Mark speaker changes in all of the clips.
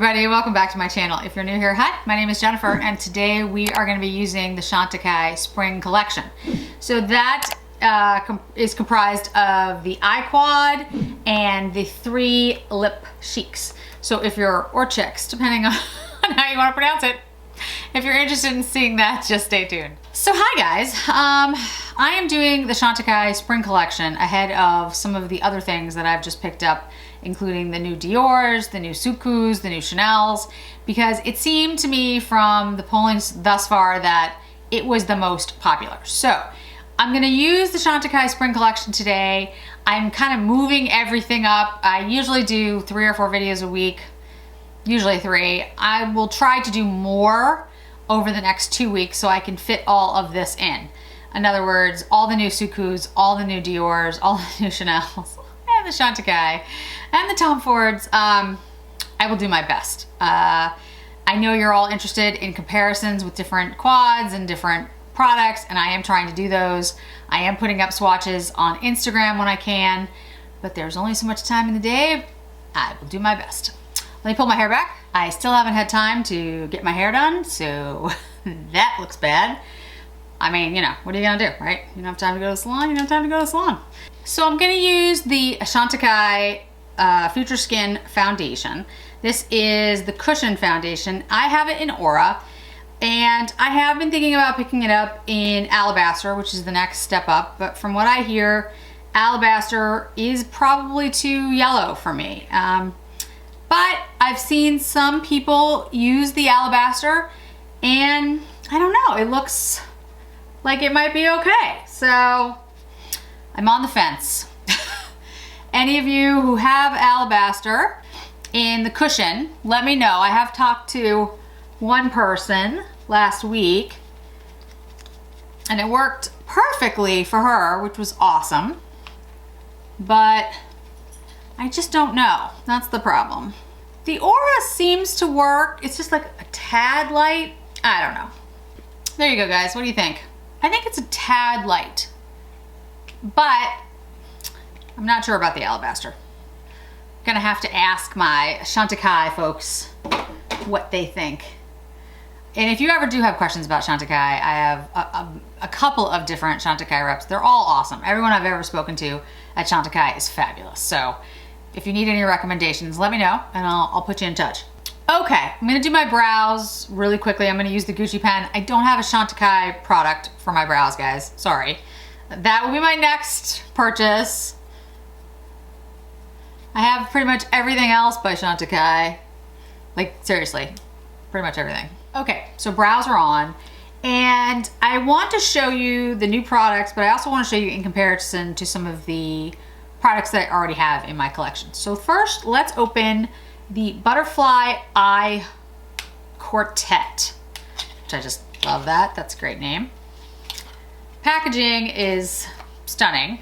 Speaker 1: everybody, welcome back to my channel. If you're new here, hi, my name is Jennifer, and today we are going to be using the Chantecaille Spring collection. So that is comprised of the eye quad and the 3 lip chics. So if you're, or chics, depending on how you want to pronounce it. If you're interested in seeing that, just stay tuned. So hi guys, I am doing the Chantecaille Spring collection ahead of some of the other things that I've just picked up, including the new Dior's, the new Suku's, the new Chanel's, because it seemed to me from the polling thus far that it was the most popular. So I'm gonna use the Chantecaille Spring collection today. I'm kind of moving everything up. I usually do 3 or 4 videos a week, usually 3. I will try to do more over the next 2 weeks so I can fit all of this in. In other words, all the new Suku's, all the new Dior's, all the new Chanel's, and the Chantecaille, and the Tom Fords. I will do my best. I know you're all interested in comparisons with different quads and different products, and I am trying to do those. I am putting up swatches on Instagram when I can, but there's only so much time in the day. I will do my best. Let me pull my hair back. I still haven't had time to get my hair done, so that looks bad. I mean, you know, what are you gonna do, right? You don't have time to go to the salon, you don't have time to go to the salon. So I'm gonna use the Chantecaille Future Skin Foundation. This is the Cushion Foundation. I have it in Aura, and I have been thinking about picking it up in Alabaster, which is the next step up, but from what I hear, Alabaster is probably too yellow for me. But I've seen some people use the Alabaster, and I don't know, it looks like it might be okay. So I'm on the fence. Any of you who have Alabaster in the Cushion, let me know. I have talked to one person last week, and it worked perfectly for her, which was awesome. But I just don't know. That's the problem. The Aura seems to work. It's just like a tad light. I don't know. There you go, guys. What do you think? I think it's a tad light, but I'm not sure about the Alabaster. I'm gonna have to ask my Chantecaille folks what they think. And if you ever do have questions about Chantecaille, I have a couple of different Chantecaille reps. They're all awesome. Everyone I've ever spoken to at Chantecaille is fabulous. So if you need any recommendations, let me know and I'll put you in touch. Okay, I'm gonna do my brows really quickly. I'm gonna use the Gucci pen. I don't have a Chantecaille product for my brows, guys. Sorry. That will be my next purchase. I have pretty much everything else by Chantecaille. Like, seriously, pretty much everything. Okay, so brows are on. And I want to show you the new products, but I also want to show you in comparison to some of the products that I already have in my collection. So first, let's open the Butterfly Eye Quartet, which I just love that. That's a great name. Packaging is stunning.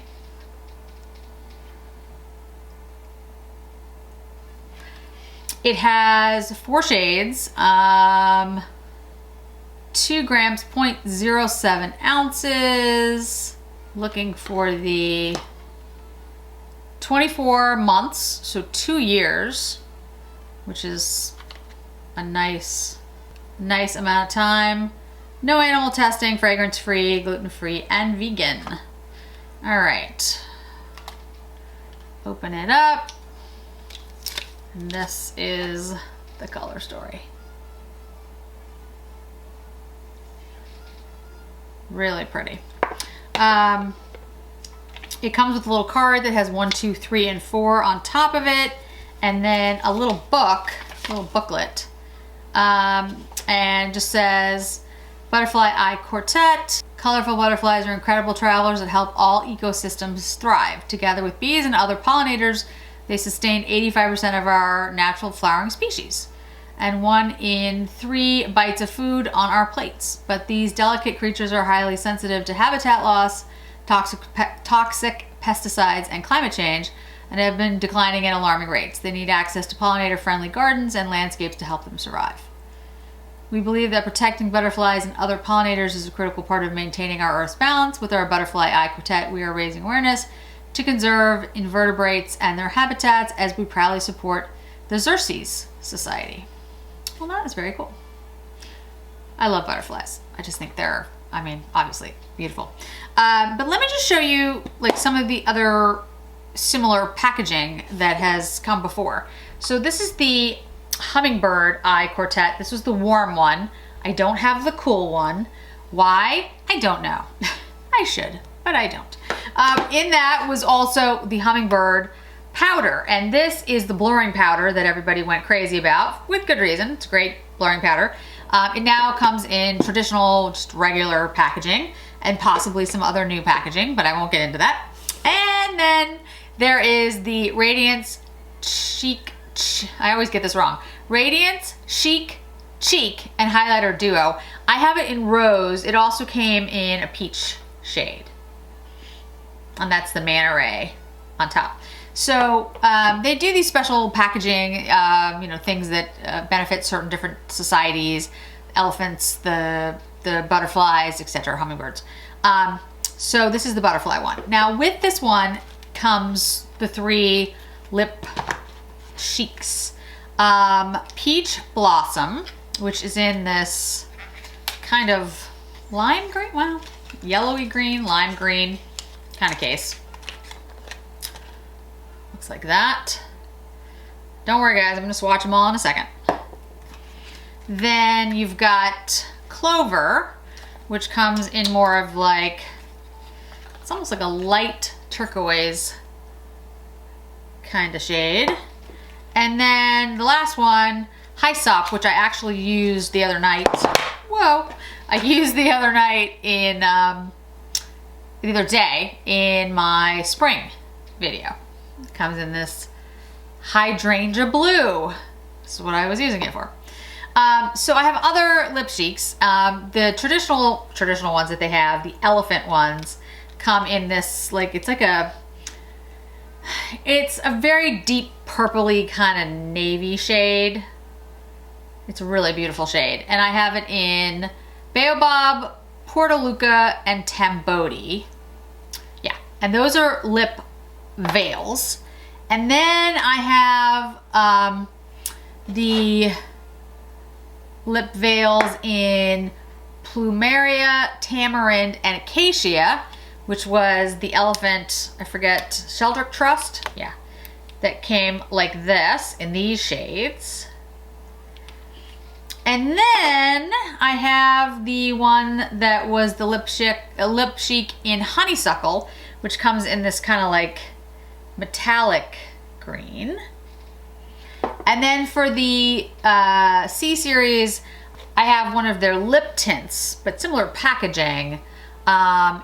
Speaker 1: It has 4 shades, 2 grams, 0.07 ounces. Looking for the 24 months, so 2 years, which is a nice amount of time. No animal testing, fragrance-free, gluten-free, and vegan. All right, open it up. And this is the color story. Really pretty. It comes with a little card that has 1, 2, 3, and 4 on top of it, and then a little book, a little booklet, and just says Butterfly Eye Quartet. Colorful butterflies are incredible travelers that help all ecosystems thrive. Together with bees and other pollinators, they sustain 85% of our natural flowering species and 1 in 3 bites of food on our plates. But these delicate creatures are highly sensitive to habitat loss, toxic pesticides, and climate change, and have been declining at alarming rates. They need access to pollinator-friendly gardens and landscapes to help them survive. We believe that protecting butterflies and other pollinators is a critical part of maintaining our Earth's balance. With our Butterfly Eye Quartet, we are raising awareness to conserve invertebrates and their habitats as we proudly support the Xerces Society. Well, that is very cool. I love butterflies. I just think they're, I mean, obviously beautiful. But let me just show you like some of the other similar packaging that has come before. So this is the Hummingbird Eye Quartet. This was the warm one. I don't have the cool one. Why? I don't know. I should, but I don't. In that was also the Hummingbird powder, and this is the blurring powder that everybody went crazy about, with good reason. It's great blurring powder. It now comes in traditional, just regular packaging, and possibly some other new packaging, but I won't get into that. And then there is the Radiance Chic, I always get this wrong, Radiance Chic Cheek and Highlighter Duo. I have it in rose. It also came in a peach shade. And that's the Manta Ray on top. So they do these special packaging, you know, things that benefit certain different societies, elephants, the butterflies, etc., hummingbirds. So this is the butterfly one. Now with this one comes the 3 lip chics. Peach Blossom, which is in this kind of lime green, well, yellowy green, lime green kind of case. Looks like that. Don't worry guys, I'm gonna swatch them all in a second. Then you've got Clover, which comes in more of like, it's almost like a light turquoise kind of shade. And then the last one, Hyssop, which I actually used the other night. Whoa! I used the other night in, the other day in my spring video. It comes in this hydrangea blue. This is what I was using it for. So I have other lip cheeks. The traditional ones that they have, the elephant ones, come in this, like, it's a very deep purpley kind of navy shade. It's a really beautiful shade. And I have it in Baobab, Portaluca, and Tamboti. Yeah, and those are lip veils. And then I have the lip veils in Plumeria, Tamarind, and Acacia, which was the elephant, I forget, Sheldrick Trust? Yeah, that came like this in these shades. And then I have the one that was the lip chic in Honeysuckle, which comes in this kind of like metallic green. And then for the C series, I have one of their lip tints, but similar packaging,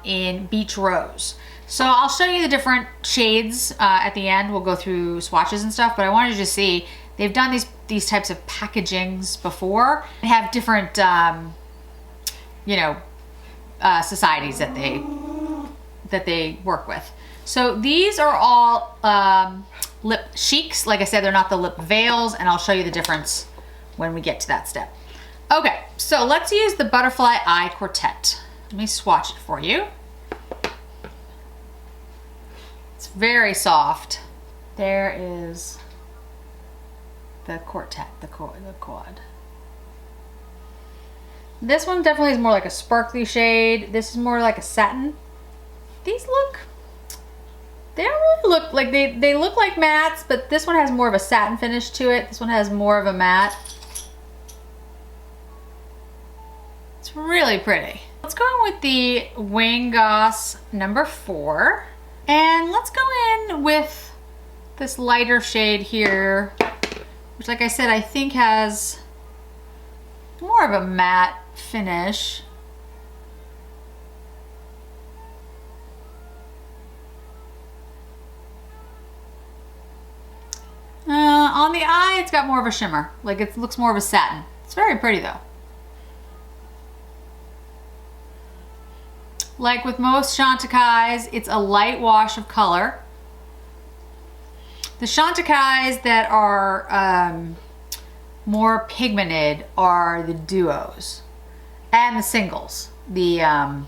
Speaker 1: in Beach Rose. So I'll show you the different shades at the end. We'll go through swatches and stuff, but I wanted you to see they've done these types of packagings before. They have different, you know, societies that they work with. So these are all lip chics. Like I said, they're not the lip veils, and I'll show you the difference when we get to that step. Okay, so let's use the Butterfly Eye Quartet. Let me swatch it for you. It's very soft. There is the quartet, the quad. This one definitely is more like a sparkly shade. This is more like a satin. These look, they don't really look like, they look like mattes, but this one has more of a satin finish to it. This one has more of a matte. It's really pretty. Let's go in with the Wayne Goss number 4. And let's go in with this lighter shade here, which, like I said, I think has more of a matte finish. On the eye, it's got more of a shimmer. Like, it looks more of a satin. It's very pretty though. Like with most Chantecailles, it's a light wash of color. The Chantecailles that are more pigmented are the duos and the singles. The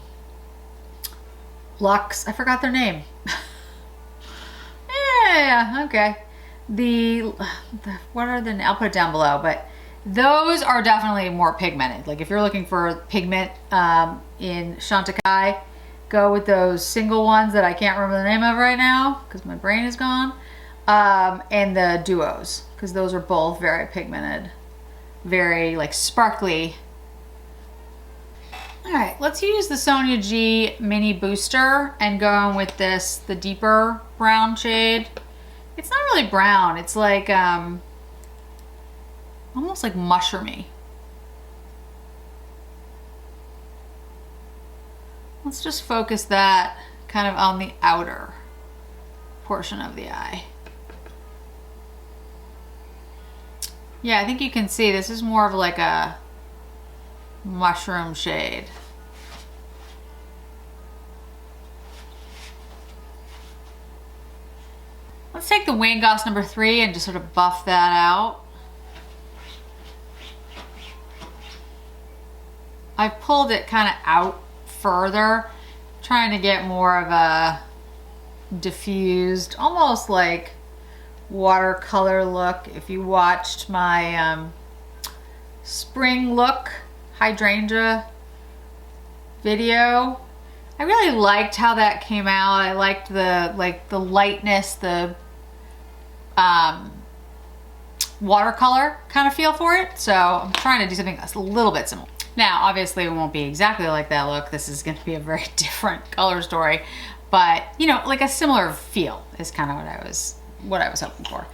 Speaker 1: Lux, I forgot their name. yeah, okay. What are the, I'll put it down below, but Those are definitely more pigmented. Like if you're looking for pigment in Chantecaille, go with those single ones that I can't remember the name of right now because my brain is gone. And the duos, because those are both very pigmented, very like sparkly. All right, let's use the Sonia G Mini Booster and go in with this, the deeper brown shade. It's not really brown, it's like almost like mushroomy. Let's just focus that kind of on the outer portion of the eye. Yeah, I think you can see this is more of like a mushroom shade. Let's take the Wayne Goss number 3 and just sort of buff that out. I've pulled it kind of out further, trying to get more of a diffused, almost like watercolor look. If you watched my spring look hydrangea video, I really liked how that came out. I liked the lightness, the watercolor kind of feel for it. So I'm trying to do something a little bit similar. Now, obviously it won't be exactly like that look. This is going to be a very different color story, but you know, like a similar feel is kind of what I was hoping for.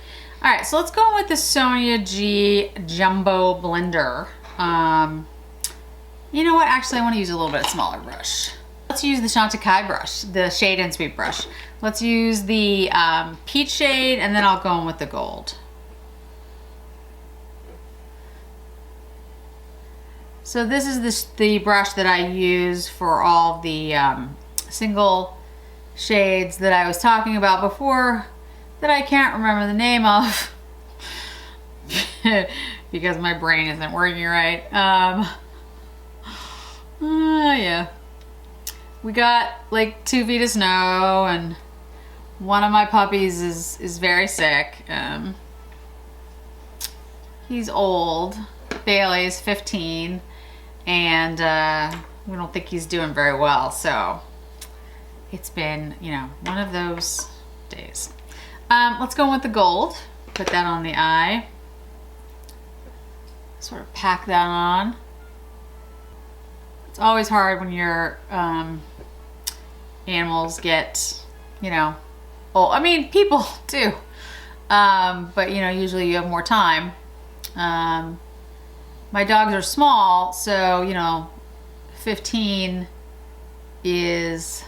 Speaker 1: All right, so let's go with the Sonia G Jumbo Blender. You know what? Actually, I want to use a little bit smaller brush. Let's use the Chantecaille brush, the Shade and Sweet brush. Let's use the peach shade, and then I'll go in with the gold. So this is the brush that I use for all the single shades that I was talking about before that I can't remember the name of because my brain isn't working right. Yeah. We got like 2 feet of snow, and one of my puppies is very sick. He's old. Bailey's 15, and we don't think he's doing very well. So it's been, you know, one of those days. Let's go with the gold. Put that on the eye. Sort of pack that on. It's always hard when your animals get, you know, old. I mean, people too. But, you know, usually you have more time. My dogs are small, so, you know, 15 is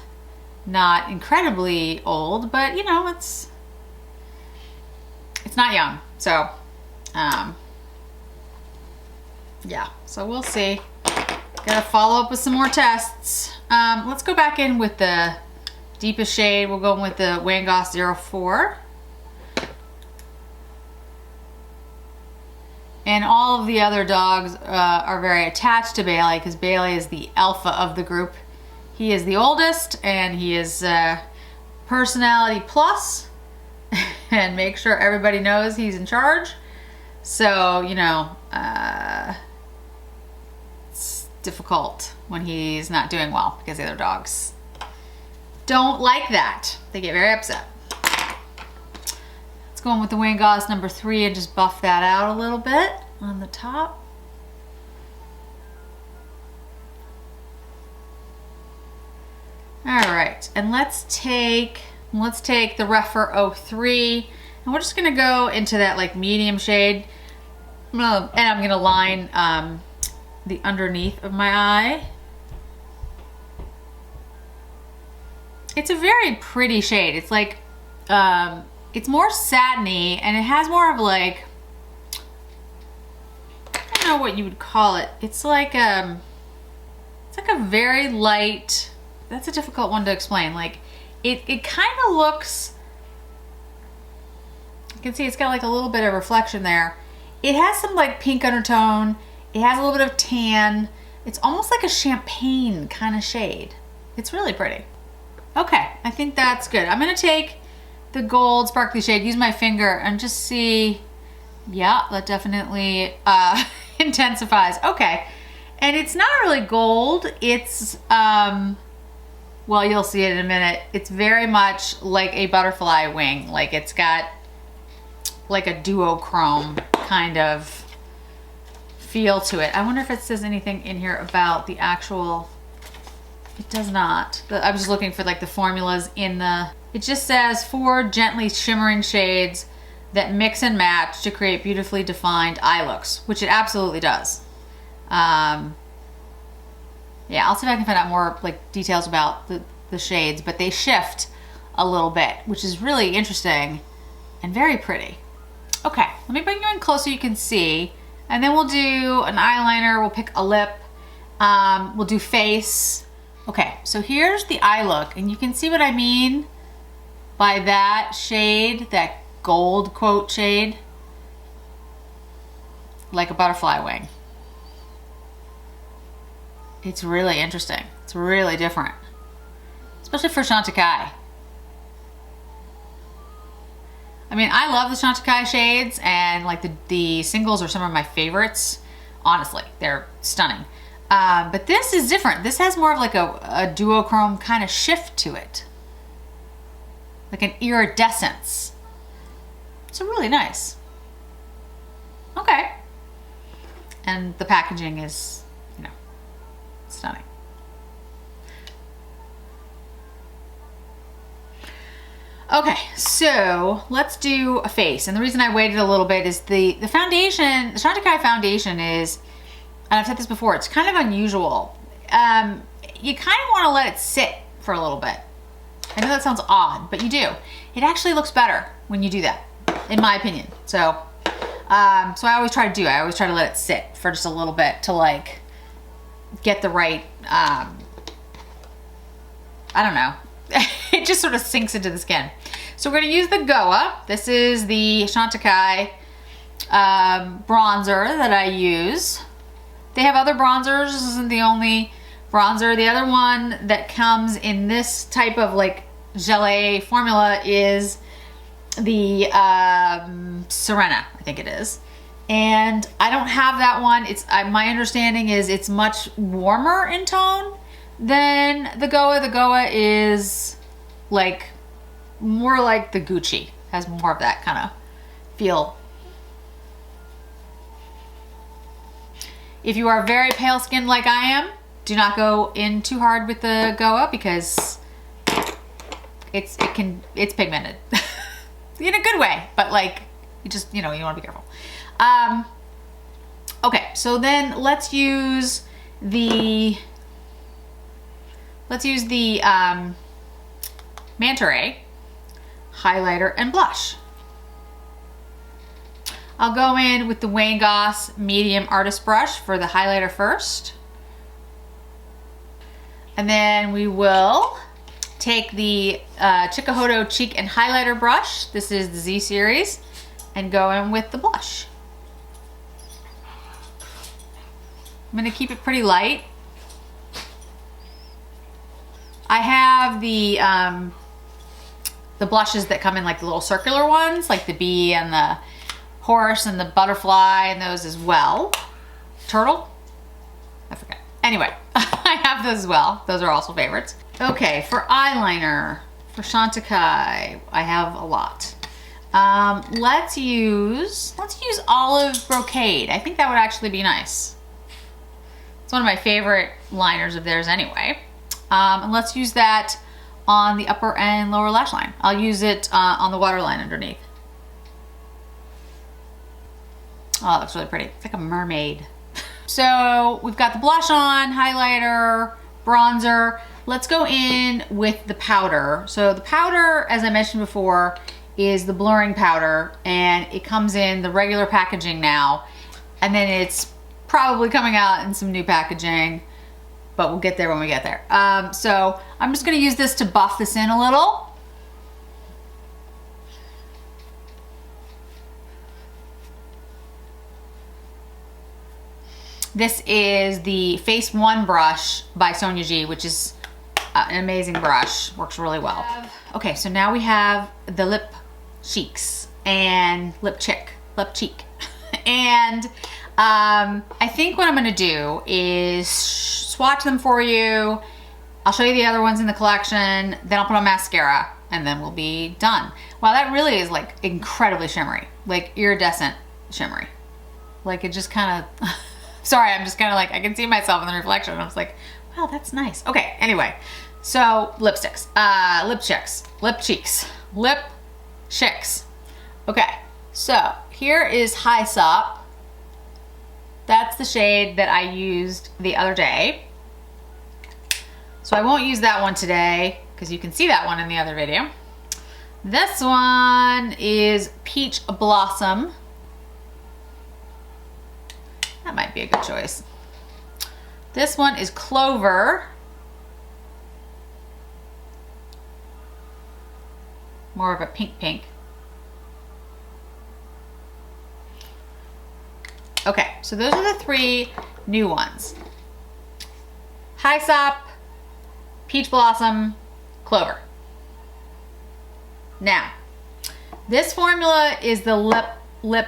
Speaker 1: not incredibly old, but, you know, it's not young. So, yeah, so we'll see. Gotta follow up with some more tests. Let's go back in with the deepest shade. We'll go in with the Wayne Goss 04. And all of the other dogs are very attached to Bailey because Bailey is the alpha of the group. He is the oldest, and he is personality plus and make sure everybody knows he's in charge. So, you know, it's difficult when he's not doing well because the other dogs don't like that. They get very upset. Let's go in with the Wayne Goss number 3 and just buff that out a little bit on the top. All right, and let's take the Rephr 03, and we're just gonna go into that like medium shade, and I'm gonna line the underneath of my eye. It's a very pretty shade. It's like it's more satiny, and it has more of like, I don't know what you would call it. It's like a very light. That's a difficult one to explain. Like it kind of looks, you can see it's got like a little bit of reflection there. It has some like pink undertone. It has a little bit of tan. It's almost like a champagne kind of shade. It's really pretty. Okay, I think that's good. I'm gonna take the gold sparkly shade, use my finger, and just see Yeah, that definitely intensifies. Okay. And it's not really gold. It's, well, you'll see it in a minute. It's very much like a butterfly wing. Like it's got like a duochrome kind of feel to it. I wonder if it says anything in here about the actual, it does not. I was just looking for like the formulas in the, it just says 4 gently shimmering shades that mix and match to create beautifully defined eye looks, which it absolutely does. Yeah, I'll see if I can find out more like details about the shades, but they shift a little bit, which is really interesting and very pretty. Okay, let me bring you in close so you can see, and then we'll do an eyeliner, we'll pick a lip, we'll do face. Okay, so here's the eye look, and you can see what I mean by that shade, that gold quote shade, like a butterfly wing. It's really interesting. It's really different, especially for Chantecaille. I mean, I love the Chantecaille shades, and like the singles are some of my favorites. Honestly, they're stunning. But this is different. This has more of like a duochrome kind of shift to it, like an iridescence. So really nice. Okay. And the packaging is, you know, stunning. Okay, so let's do a face. And the reason I waited a little bit is the foundation, the Chantecaille foundation is, and I've said this before, it's kind of unusual. You kind of want to let it sit for a little bit. I know that sounds odd, but you do. It actually looks better when you do that, in my opinion. So, I always try to do. I always try to let it sit for just a little bit to like get the right. I don't know. It just sort of sinks into the skin. So we're going to use the Goa. This is the Chantecaille bronzer that I use. They have other bronzers. This isn't the only bronzer. The other one that comes in this type of like gelée formula is the Serena, I think it is. And I don't have that one. It's my understanding is it's much warmer in tone than the Goa. The Goa is like more like the Gucci, has more of that kind of feel. If you are very pale skinned like I am, do not go in too hard with the Goa because it's pigmented in a good way, but like you just, you know, you want to be careful. Okay, so then let's use the Manta Ray highlighter and blush. I'll go in with the Wayne Goss medium artist brush for the highlighter first. And then we will take the Chikuhodo cheek and highlighter brush. This is the Z series, and go in with the blush. I'm gonna keep it pretty light. I have the blushes that come in like the little circular ones, like the bee and the horse and the butterfly, and those as well. Turtle? I forget. Anyway, I have those as well. Those are also favorites. Okay, for eyeliner, for Chantecaille, I have a lot. Let's use olive brocade. I think that would actually be nice. It's one of my favorite liners of theirs anyway. And let's use that on the upper and lower lash line. I'll use it on the waterline underneath. Oh, it looks really pretty. It's like a mermaid. So we've got the blush on, highlighter, bronzer. Let's go in with the powder. So the powder, as I mentioned before, is the blurring powder, and it comes in the regular packaging now, and then it's probably coming out in some new packaging, but we'll get there when we get there. So I'm just gonna use this to buff this in a little. This is the Face One brush by Sonia G, which is an amazing brush. Works really well. Okay, so now we have the lip cheeks and lip chick. lip cheek. And I think what I'm gonna do is swatch them for you. I'll show you the other ones in the collection, then I'll put on mascara, and then we'll be done. Wow, that really is like incredibly shimmery, like iridescent shimmery. Like it just kind of, sorry, I'm just kind of like, I can see myself in the reflection. I was like, wow, that's nice. Okay, anyway, so lipsticks, lip cheeks. Okay, so here is High Sop. That's the shade that I used the other day. So I won't use that one today because you can see that one in the other video. This one is Peach Blossom. That might be a good choice. This one is Clover. More of a pink. Okay, so those are the three new ones. High Sop, Peach Blossom, Clover. Now, this formula is the lip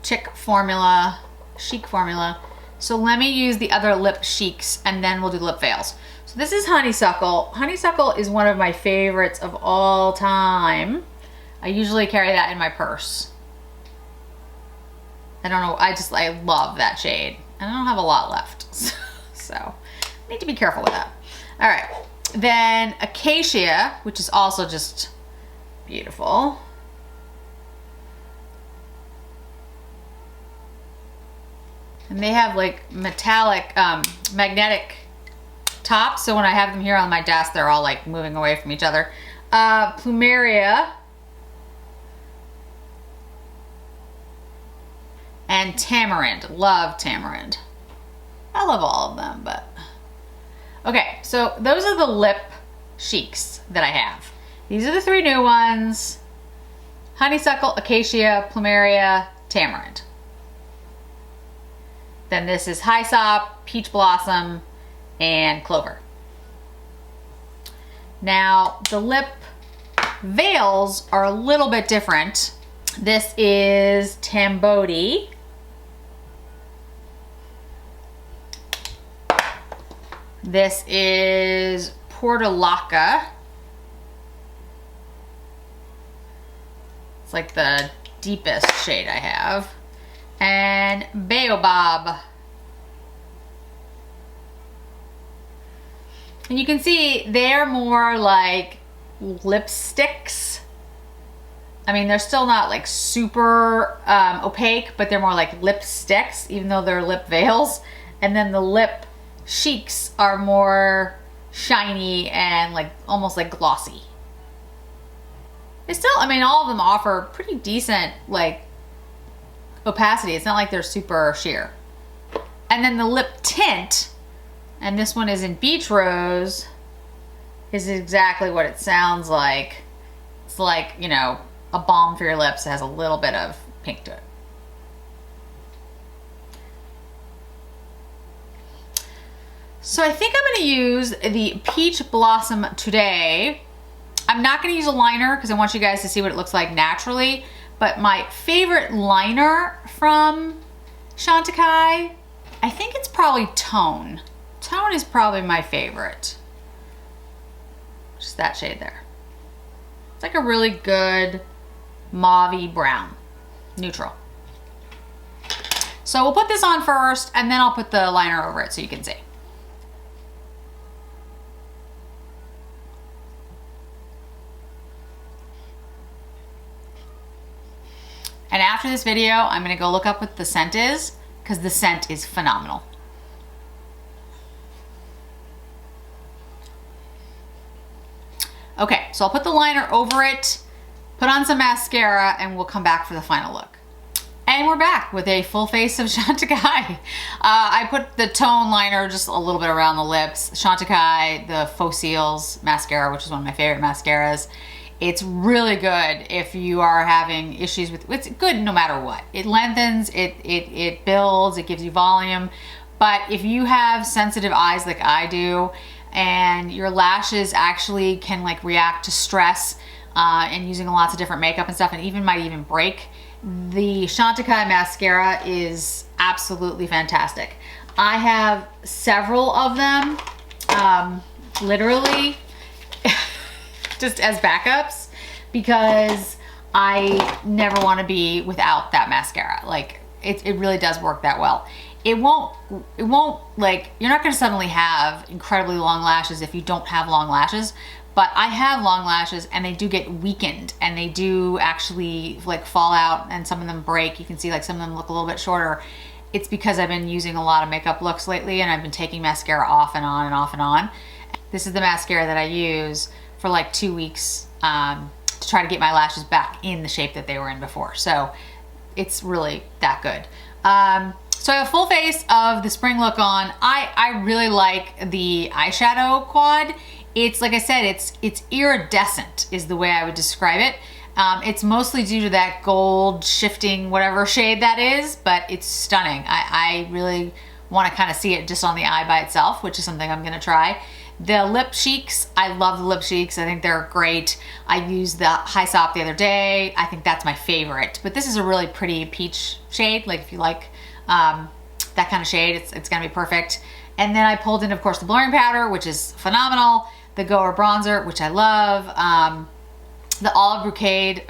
Speaker 1: chic formula, chic formula. So let me use the other lip chics and then we'll do lip veils. So this is Honeysuckle. Honeysuckle is one of my favorites of all time. I usually carry that in my purse. I don't know, I love that shade. And I don't have a lot left. So I need to be careful with that. All right, then Acacia, which is also just beautiful. And they have like metallic, magnetic tops. So when I have them here on my desk, they're all like moving away from each other. Plumeria. And Tamarind. Love Tamarind. I love all of them, but. Okay, so those are the lip chics that I have. These are the three new ones. Honeysuckle, Acacia, Plumeria, Tamarind. Then this is High Sop, Peach Blossom, and Clover. Now, the lip veils are a little bit different. This is Tamboti. This is Portulaca. It's like the deepest shade I have. And Baobab. And you can see they're more like lipsticks. I mean, they're still not like super opaque, but they're more like lipsticks, even though they're lip veils. And then the lip chics are more shiny and like almost like glossy. They still, I mean, all of them offer pretty decent like opacity. It's not like they're super sheer. And then the lip tint, and this one is in Beach Rose, is exactly what it sounds like. It's like, you know, a balm for your lips. It has a little bit of pink to it. So I think I'm going to use the Peach Blossom today. I'm not going to use a liner because I want you guys to see what it looks like naturally. But my favorite liner from Chantecaille, I think it's probably Tone. Tone is probably my favorite. Just that shade there. It's like a really good mauve-y brown, neutral. So we'll put this on first and then I'll put the liner over it so you can see. And after this video, I'm gonna go look up what the scent is because the scent is phenomenal. Okay, so I'll put the liner over it, put on some mascara, and we'll come back for the final look. And we're back with a full face of Chantecaille. I put the Tone liner just a little bit around the lips. Chantecaille, the Faux Cils mascara, which is one of my favorite mascaras. It's really good if you are having issues with, it's good no matter what. It lengthens, it builds, it gives you volume. But if you have sensitive eyes like I do, and your lashes actually can like react to stress, and using lots of different makeup and stuff, and even might even break, the Chantecaille mascara is absolutely fantastic. I have several of them, literally just as backups, because I never want to be without that mascara. Like it really does work that well. It won't like, you're not going to suddenly have incredibly long lashes if you don't have long lashes, but I have long lashes and they do get weakened and they do actually like fall out, and some of them break. You can see like some of them look a little bit shorter. It's because I've been using a lot of makeup looks lately and I've been taking mascara off and on and off and on. This is the mascara that I use for like 2 weeks to try to get my lashes back in the shape that they were in before. So it's really that good. So I have a full face of the spring look on. I really like the eyeshadow quad. It's, like I said, it's iridescent is the way I would describe it. It's mostly due to that gold shifting whatever shade that is, but it's stunning. I really want to kind of see it just on the eye by itself, which is something I'm gonna try. The lip cheeks, I love the lip cheeks. I think they're great. I used the High Sop the other day. I think that's my favorite, but this is a really pretty peach shade. Like if you like that kind of shade, it's gonna be perfect. And then I pulled in, of course, the blurring powder, which is phenomenal. The Goer bronzer, which I love. The olive brocade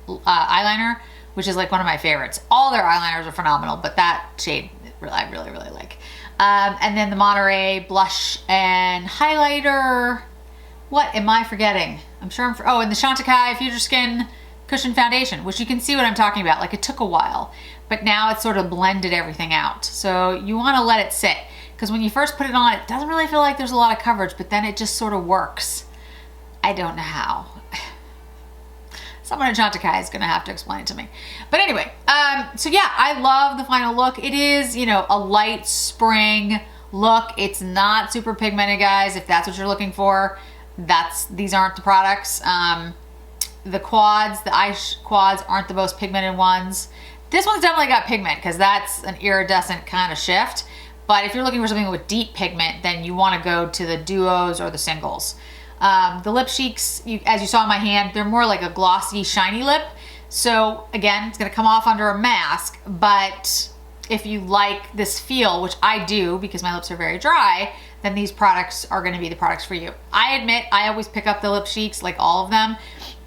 Speaker 1: eyeliner, which is like one of my favorites. All their eyeliners are phenomenal, but that shade I really like. And then the Monterey blush and highlighter. What am I forgetting? I'm sure oh, and the Chantecaille Future Skin Cushion Foundation, which you can see what I'm talking about. Like, it took a while, but now it's sort of blended everything out. So you want to let it sit, because when you first put it on, it doesn't really feel like there's a lot of coverage, but then it just sort of works. I don't know how. Someone at Chantecaille is gonna have to explain it to me. But anyway, so yeah, I love the final look. It is, you know, a light spring look. It's not super pigmented, guys. If that's what you're looking for, these aren't the products. The quads, the eye quads aren't the most pigmented ones. This one's definitely got pigment because that's an iridescent kind of shift. But if you're looking for something with deep pigment, then you want to go to the duos or the singles. The lip cheeks, as you saw in my hand, they're more like a glossy, shiny lip. So again, it's gonna come off under a mask, but if you like this feel, which I do because my lips are very dry, then these products are gonna be the products for you. I admit, I always pick up the lip cheeks, like all of them,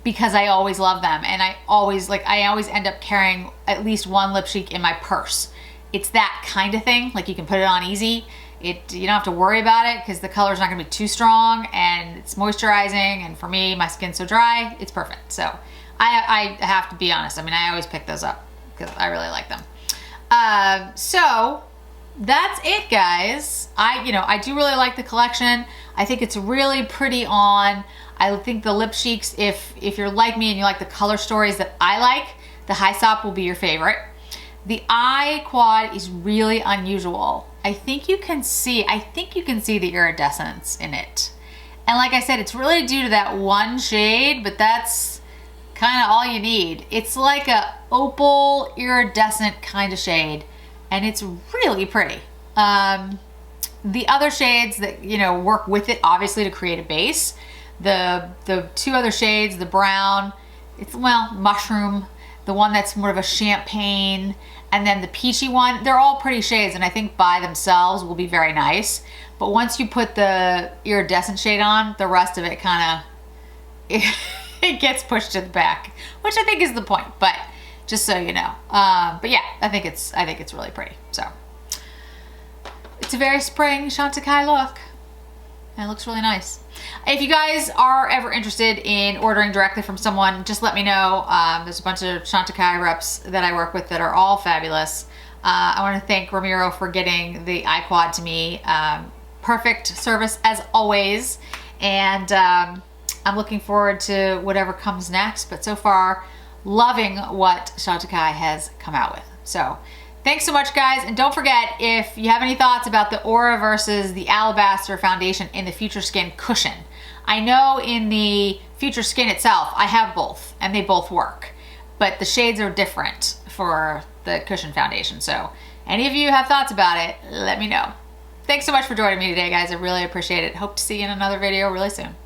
Speaker 1: because I always love them. And I always end up carrying at least one lip cheek in my purse. It's that kind of thing, like you can put it on easy. You don't have to worry about it because the color's not gonna be too strong and it's moisturizing, and for me, my skin's so dry, it's perfect. So I have to be honest, I mean, I always pick those up because I really like them. So that's it, guys. I do really like the collection. I think it's really pretty on. I think the lip cheeks, if you're like me and you like the color stories that I like, the High Sop will be your favorite. The eye quad is really unusual. I think you can see the iridescence in it. And like I said, it's really due to that one shade, but that's kind of all you need. It's like a opal iridescent kind of shade, and it's really pretty. The other shades that, work with it, obviously, to create a base. The two other shades, the brown, it's, well, mushroom, the one that's more of a champagne, and then the peachy one, they're all pretty shades, and I think by themselves will be very nice. But once you put the iridescent shade on, the rest of it kind of, it gets pushed to the back, which I think is the point, but just so you know. But yeah, I think it's really pretty. So it's a very spring Chantecaille look, and it looks really nice. If you guys are ever interested in ordering directly from someone, just let me know. There's a bunch of Chantecaille reps that I work with that are all fabulous. I want to thank Ramiro for getting the eye quad to me. Perfect service as always. And I'm looking forward to whatever comes next. But so far, loving what Chantecaille has come out with. So thanks so much, guys. And don't forget, if you have any thoughts about the Aura versus the Alabaster foundation in the Future Skin cushion. I know in the Future Skin itself, I have both, and they both work. But the shades are different for the cushion foundation. So any of you have thoughts about it, let me know. Thanks so much for joining me today, guys. I really appreciate it. Hope to see you in another video really soon.